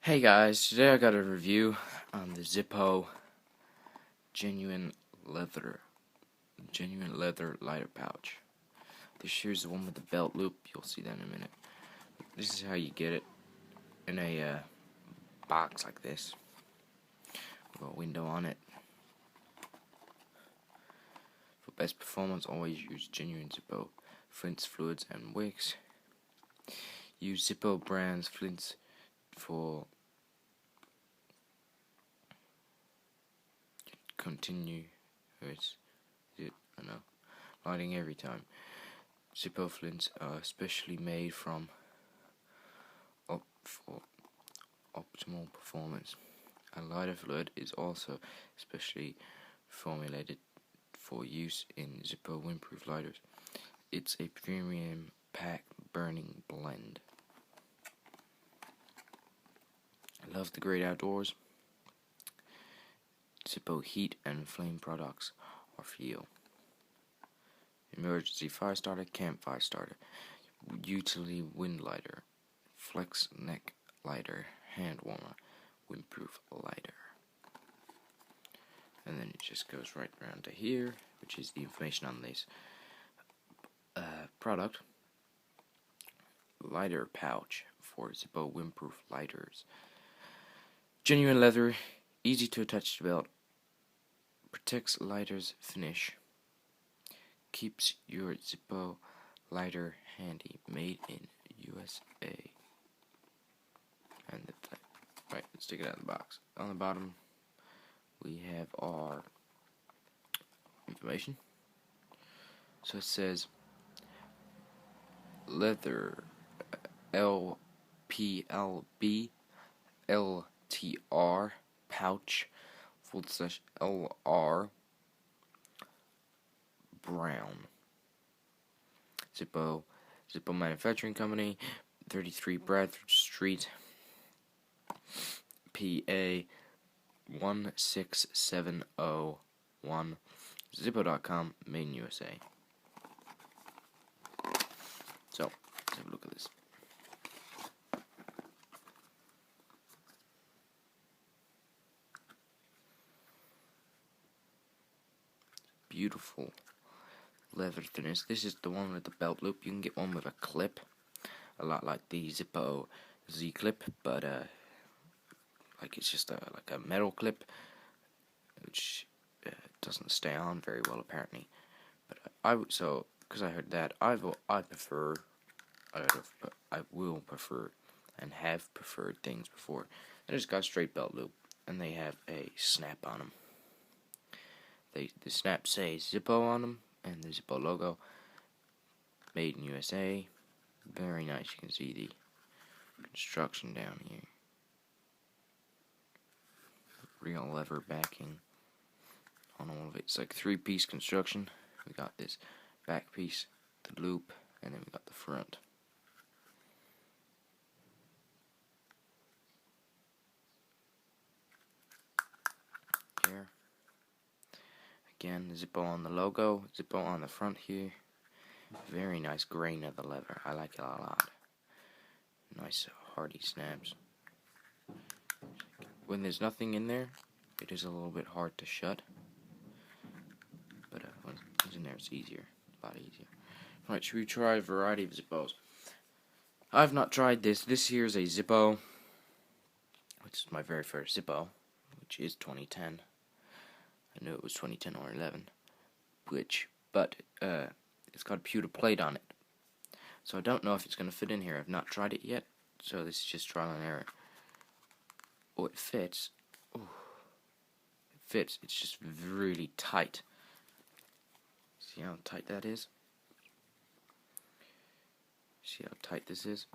Hey guys, today I got a review on the Zippo genuine leather lighter pouch. This here's the one with the belt loop. You'll see that in a minute. This is how you get it in a box like this with a window on it. For best performance, always use genuine Zippo flints, fluids, and wicks. Use Zippo brands flints for continuous lighting every time. Zippo flints are specially made for optimal performance. A lighter fluid is also specially formulated for use in Zippo windproof lighters. It's a premium pack burning blend. I love the great outdoors. Zippo heat and flame products are for you. Emergency fire starter, campfire starter, utility wind lighter, flex neck lighter, hand warmer, windproof lighter. And then it just goes right around to here, which is the information on this product. Lighter pouch for Zippo windproof lighters. Genuine leather, easy to attach to belt, protects lighter's finish, keeps your Zippo lighter handy, made in USA. And right, let's take it out of the box. On the bottom, we have our information. So it says leather LPLB LTR pouch /LR Brown. Zippo Manufacturing Company, 33 Bradford Street, PA 16701. Zippo.com, made in USA. So, let's have a look at this. Beautiful leather thinness. This is the one with the belt loop. You can get one with a clip, a lot like the Zippo Z clip, but like it's just like a metal clip, which doesn't stay on very well apparently. But because I heard that, I will prefer and have preferred things before. I just got straight belt loop, and they have a snap on them. The snaps say Zippo on them, and the Zippo logo, made in USA. Very nice. You can see the construction down here. Real leather backing on all of it. It's like 3-piece construction. We got this back piece, the loop, and then we got the front. Here. Again, Zippo on the logo, Zippo on the front here. Very nice grain of the leather. I like it a lot. Nice hardy snaps. When there's nothing in there, it is a little bit hard to shut. But when it's in there, it's easier. A lot easier. Alright, should we try a variety of Zippos? I've not tried this. This here is a Zippo, which is my very first Zippo, which is 2010. I knew it was 2010 or 11, but it's got a pewter plate on it, so I don't know if it's going to fit in here. I've not tried it yet, so this is just trial and error. Oh, it fits. Oh, it fits. It's just really tight. See how tight that is? See how tight this is?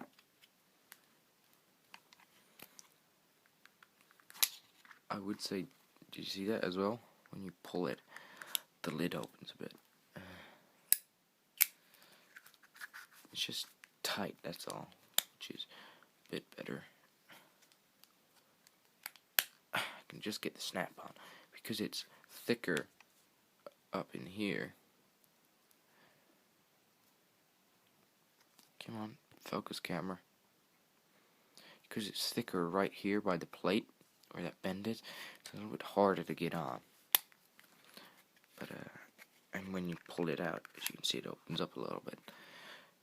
I would say, did you see that as well? When you pull it, the lid opens a bit. It's just tight, that's all, which is a bit better. I can just get the snap on, because it's thicker up in here. Come on, focus camera. because it's thicker right here by the plate where that bend is, it's a little bit harder to get on. But and when you pull it out, as you can see, it opens up a little bit.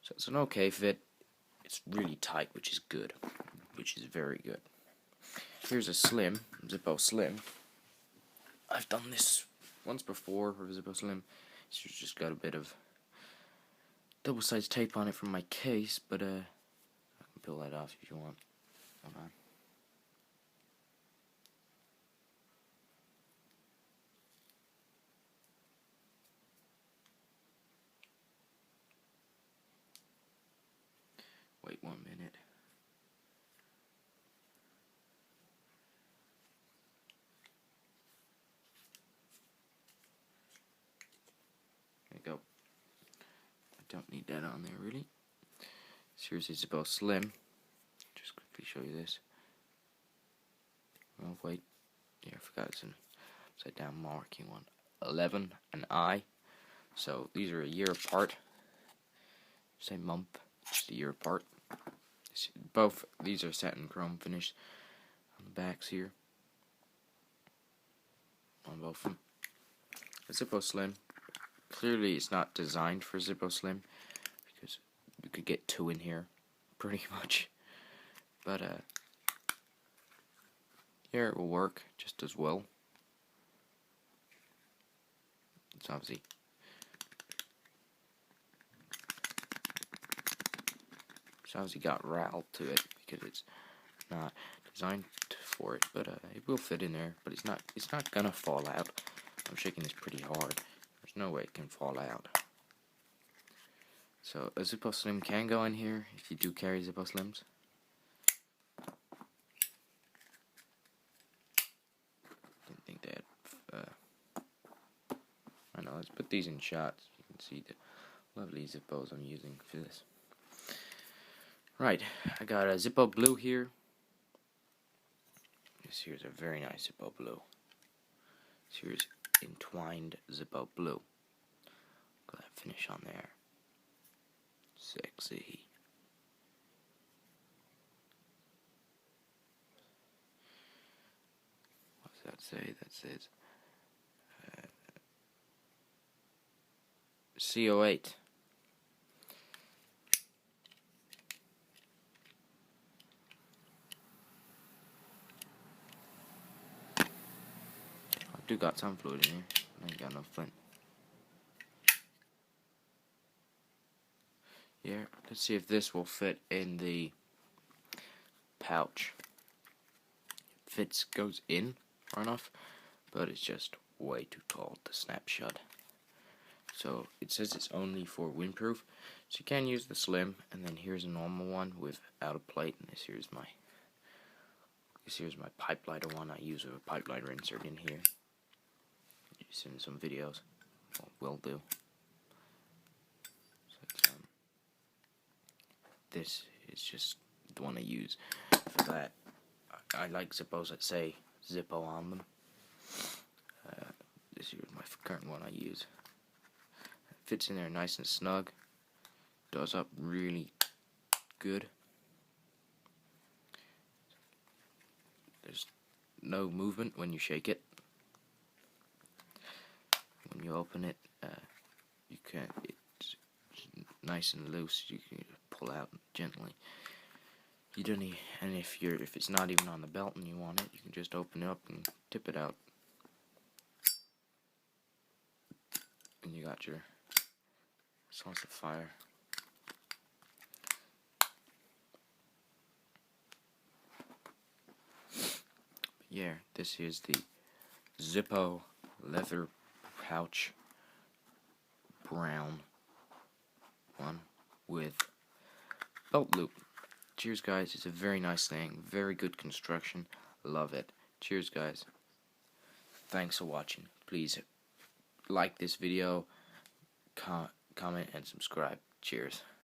So it's an okay fit. It's really tight, which is good, which is very good. Here's a Slim, Zippo Slim. I've done this once before for Zippo Slim. It's just got a bit of double-sided tape on it from my case, but I can peel that off if you want. Hold on. Wait 1 minute. There you go. I don't need that on there really. Seriously, it's about Slim. Just quickly show you this. Oh wait, yeah, I forgot it's an upside down marking one. 11 and I. So these are a year apart. Same month, just a year apart. Both these are satin chrome finish on the backs here. On both of them. A Zippo Slim. Clearly, it's not designed for Zippo Slim because you could get two in here, pretty much. But here it will work just as well. It's obviously got rowel to it because it's not designed for it, but it will fit in there. But it's not gonna fall out. I'm shaking this pretty hard. There's no way it can fall out. So a Zippo Slim can go in here if you do carry Zippo Slims. Didn't think they had. I know. Let's put these in shots. You can see the lovely Zippos I'm using for this. Right, I got a Zippo Blue here. This here's a very nice Zippo Blue. This here's entwined Zippo Blue. Look at that finish on there. Sexy. What's that say? That says CO8. I do got some fluid in here. I ain't got no flint. Yeah, let's see if this will fit in the pouch. Goes in far enough, but it's just way too tall to snap shut. So it says it's only for windproof, so you can use the Slim, and then here's a normal one without a plate, and this here's my pipe lighter one. I use a pipe lighter insert in here. Just in some videos, will do. So this is just the one I use for that. I like Zippos that say Zippo on them. This here is my current one I use. It fits in there nice and snug. Does up really good. There's no movement when you shake it. When you open it, it's nice and loose. You can pull out gently. You don't need, and if it's not even on the belt and you want it, you can just open it up and tip it out, and you got your source of fire. But yeah, this is the Zippo leather pouch brown one with belt loop. Cheers, guys. It's a very nice thing. Very good construction. Love it. Cheers, guys. Thanks for watching. Please like this video, comment, and subscribe. Cheers.